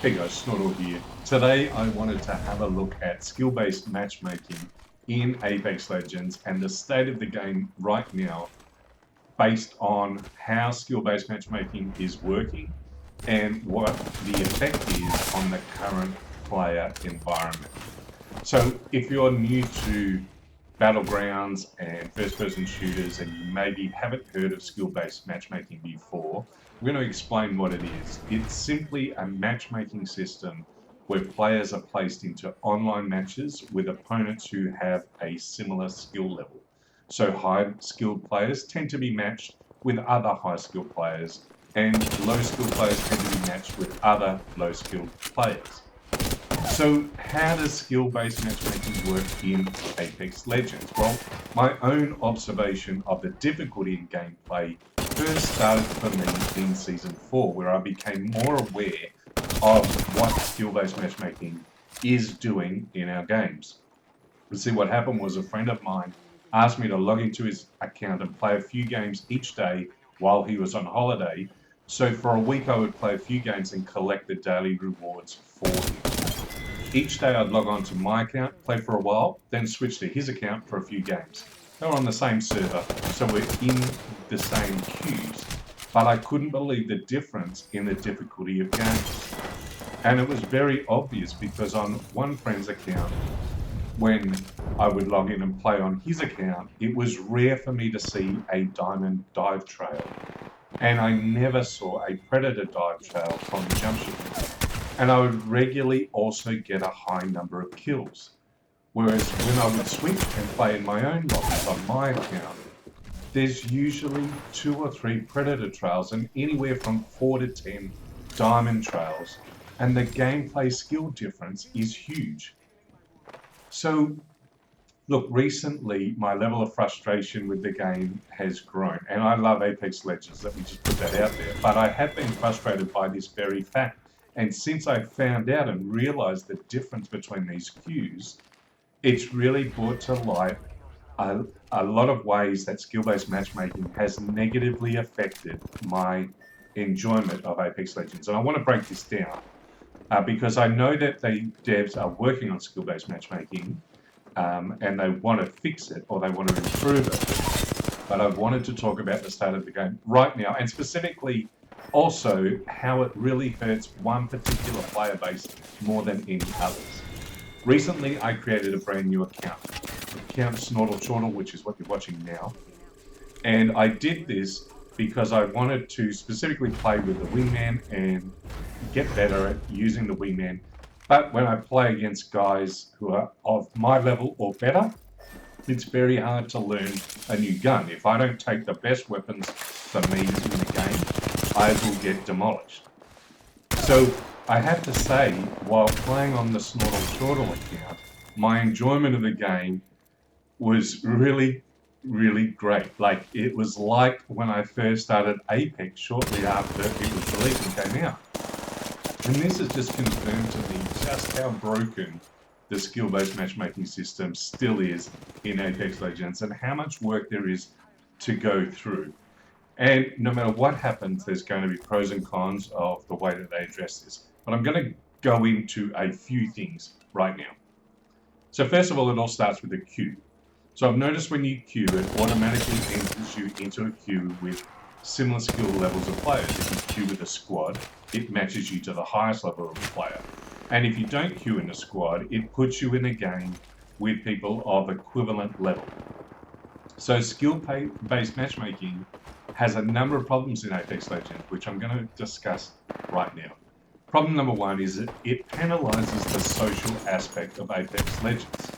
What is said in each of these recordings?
Hey guys, Snortle here. Today I wanted to have a look at skill-based matchmaking in Apex Legends and the state of the game right now based on how skill-based matchmaking is working and what the effect is on the current player environment. So if you're new to battlegrounds and first-person shooters and you maybe haven't heard of skill-based matchmaking before, I'm going to explain what it is. It's simply a matchmaking system where players are placed into online matches with opponents who have a similar skill level. So high-skilled players tend to be matched with other high-skilled players, and low-skilled players tend to be matched with other low-skilled players. So how does skill-based matchmaking work in Apex Legends? Well, my own observation of the difficulty in gameplay first started for me in Season 4, where I became more aware of what skill-based matchmaking is doing in our games. You see, what happened was a friend of mine asked me to log into his account and play a few games each day while he was on holiday. So for a week I would play a few games and collect the daily rewards for him. Each day I'd log on to my account, play for a while, then switch to his account for a few games. They were on the same server, so we're in the same queues, but I couldn't believe the difference in the difficulty of games. And it was very obvious because on one friend's account, when I would log in and play on his account, it was rare for me to see a diamond dive trail. And I never saw a predator dive trail from the jump shooting. And I would regularly also get a high number of kills. Whereas when I would switch and play in my own lobbies on my account, there's usually 2 or 3 predator trails and anywhere from 4 to 10 diamond trails. And the gameplay skill difference is huge. So, look, recently my level of frustration with the game has grown. And I love Apex Legends, let me just put that out there. But I have been frustrated by this very fact. And since I found out and realized the difference between these queues, it's really brought to light a lot of ways that skill-based matchmaking has negatively affected my enjoyment of Apex Legends. And I want to break this down because I know that the devs are working on skill-based matchmaking and they want to fix it or they want to improve it. But I wanted to talk about the state of the game right now, and specifically also how it really hurts one particular player base more than any others. Recently, I created a brand new account Snortle, which is what you're watching now. And I did this because I wanted to specifically play with the wingman and get better at using the wingman. But when I play against guys who are of my level or better, it's very hard to learn a new gun. If I don't take the best weapons for me in the game, I will get demolished. So I have to say, while playing on the Snortle account, my enjoyment of the game was really, really great. Like, it was like when I first started Apex shortly after it was released and came out. And this has just confirmed to me just how broken the skill-based matchmaking system still is in Apex Legends and how much work there is to go through. And no matter what happens, there's going to be pros and cons of the way that they address this. But I'm going to go into a few things right now. So first of all, it all starts with a queue. So I've noticed when you queue, it automatically enters you into a queue with similar skill levels of players. If you queue with a squad, it matches you to the highest level of player. And if you don't queue in a squad, it puts you in a game with people of equivalent level. So skill-based matchmaking has a number of problems in Apex Legends, which I'm going to discuss right now. Problem number one is that it penalizes the social aspect of Apex Legends.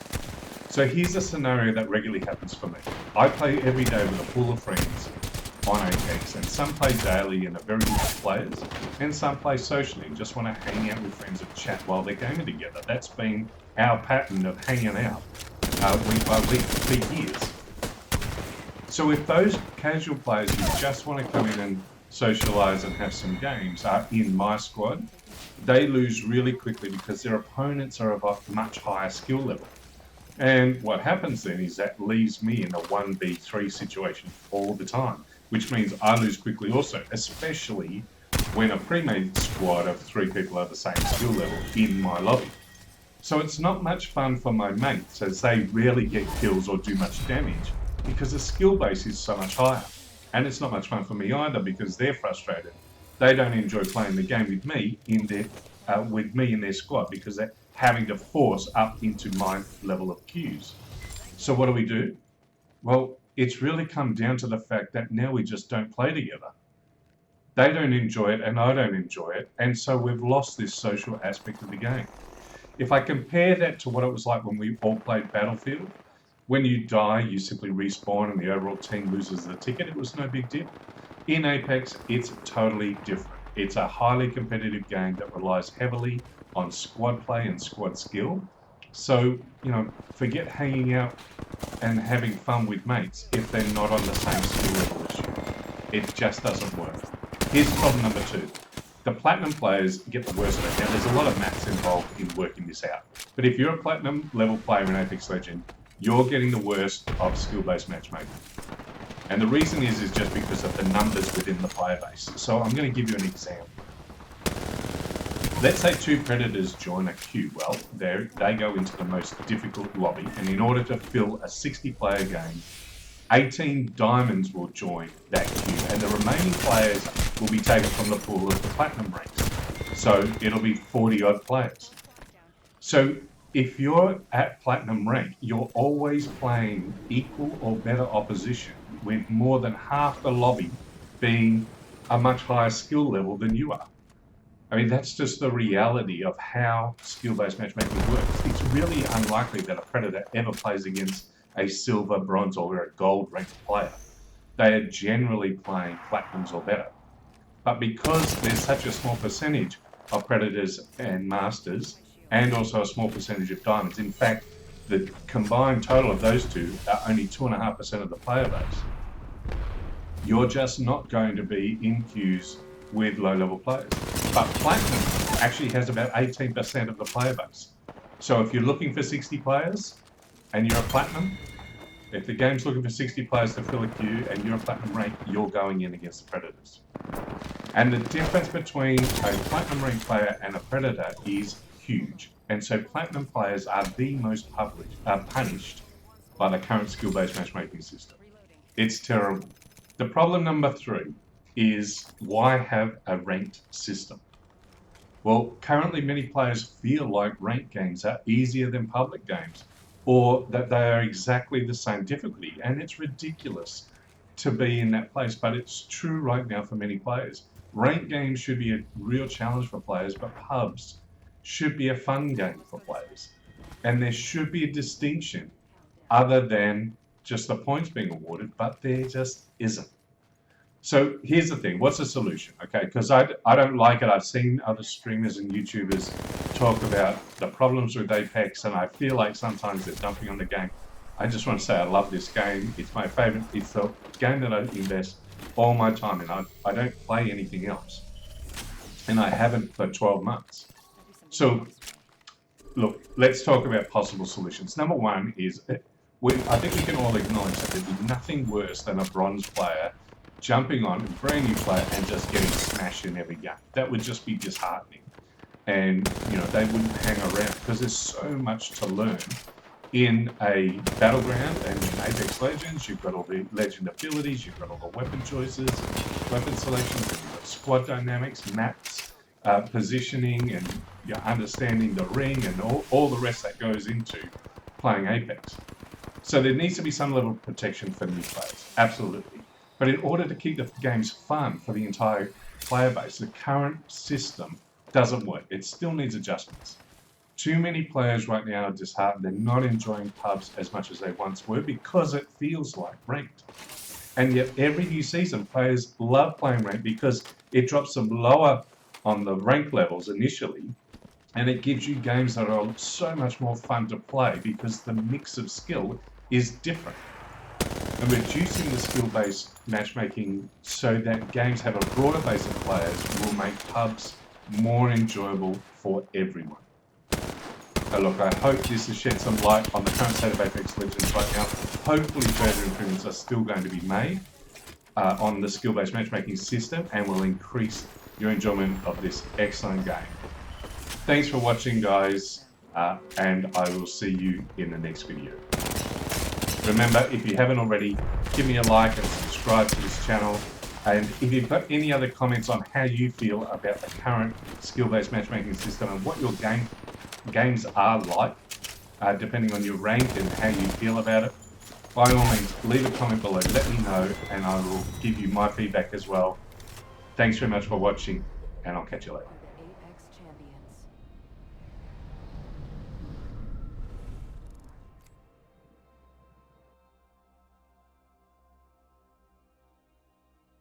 So here's a scenario that regularly happens for me. I play every day with a pool of friends on Apex, and some play daily and are very good players, and some play socially and just want to hang out with friends and chat while they're gaming together. That's been our pattern of hanging out week by week for years. So if those casual players who just want to come in and socialise and have some games are in my squad, they lose really quickly because their opponents are of a much higher skill level. And what happens then is that leaves me in a 1v3 situation all the time, which means I lose quickly also, especially when a pre-made squad of 3 people are the same skill level in my lobby. So it's not much fun for my mates as they rarely get kills or do much damage because the skill base is so much higher. And it's not much fun for me either because they're frustrated. They don't enjoy playing the game with me in their squad because they're having to force up into my level of queues. So what do? Well, it's really come down to the fact that now we just don't play together. They don't enjoy it and I don't enjoy it, and so we've lost this social aspect of the game. If I compare that to what it was like when we all played Battlefield, when you die, you simply respawn and the overall team loses the ticket. It was no big deal. In Apex, it's totally different. It's a highly competitive game that relies heavily on squad play and squad skill. So, forget hanging out and having fun with mates if they're not on the same skill level as you. It just doesn't work. Here's problem number 2. The platinum players get the worst of it. Now, there's a lot of maths involved in working this out. But if you're a platinum level player in Apex Legends, you're getting the worst of skill-based matchmaking. And the reason is just because of the numbers within the player base. So I'm going to give you an example. Let's say 2 predators join a queue. Well, they go into the most difficult lobby, and in order to fill a 60-player game, 18 diamonds will join that queue, and the remaining players will be taken from the pool of the platinum ranks. So it'll be 40-odd players. So if you're at platinum rank, you're always playing equal or better opposition with more than half the lobby being a much higher skill level than you are. I mean, that's just the reality of how skill-based matchmaking works. It's really unlikely that a predator ever plays against a silver, bronze, or a gold ranked player. They are generally playing platinums or better. But because there's such a small percentage of predators and masters, and also a small percentage of diamonds, in fact, the combined total of those two are only 2.5% of the player base. You're just not going to be in queues with low-level players. But Platinum actually has about 18% of the player base. So if you're looking for 60 players and you're a Platinum, if the game's looking for 60 players to fill a queue and you're a Platinum rank, you're going in against the Predators. And the difference between a Platinum rank player and a Predator is huge. And so Platinum players are the most punished by the current skill-based matchmaking system. It's terrible. The problem number 3 is, why have a ranked system? Well, currently many players feel like ranked games are easier than public games, or that they are exactly the same difficulty, and it's ridiculous to be in that place, but it's true right now for many players. Ranked games should be a real challenge for players, but pubs should be a fun game for players. And there should be a distinction other than just the points being awarded, but there just isn't. So here's the thing, what's the solution? Okay, because I don't like it. I've seen other streamers and YouTubers talk about the problems with Apex, and I feel like sometimes they're dumping on the game. I just want to say I love this game. It's my favorite. It's the game that I invest all my time in. I don't play anything else. And I haven't for 12 months. So, look, let's talk about possible solutions. Number 1 is, I think we can all acknowledge that there'd be nothing worse than a bronze player jumping on a brand new player and just getting smashed in every game. That would just be disheartening. And, they wouldn't hang around because there's so much to learn in a battleground, and in Apex Legends, you've got all the legend abilities, you've got all the weapon choices, weapon selections, you've got squad dynamics, maps, positioning, and understanding the ring, and all the rest that goes into playing Apex. So there needs to be some level of protection for new players, absolutely. But in order to keep the games fun for the entire player base, the current system doesn't work. It still needs adjustments. Too many players right now are disheartened. They're not enjoying pubs as much as they once were because it feels like ranked. And yet every new season, players love playing ranked because it drops them lower on the rank levels initially, and it gives you games that are so much more fun to play because the mix of skill is different. And reducing the skill-based matchmaking so that games have a broader base of players will make pubs more enjoyable for everyone. Look, I hope this has shed some light on the current state of Apex Legends right now. Hopefully further improvements are still going to be made on the skill-based matchmaking system and will increase your enjoyment of this excellent game. Thanks for watching, guys, and I will see you in the next video. Remember, if you haven't already, give me a like and subscribe to this channel. And if you've got any other comments on how you feel about the current skill-based matchmaking system and what your games are like, depending on your rank and how you feel about it, by all means, leave a comment below, let me know, and I will give you my feedback as well. Thanks very much for watching, and I'll catch you later.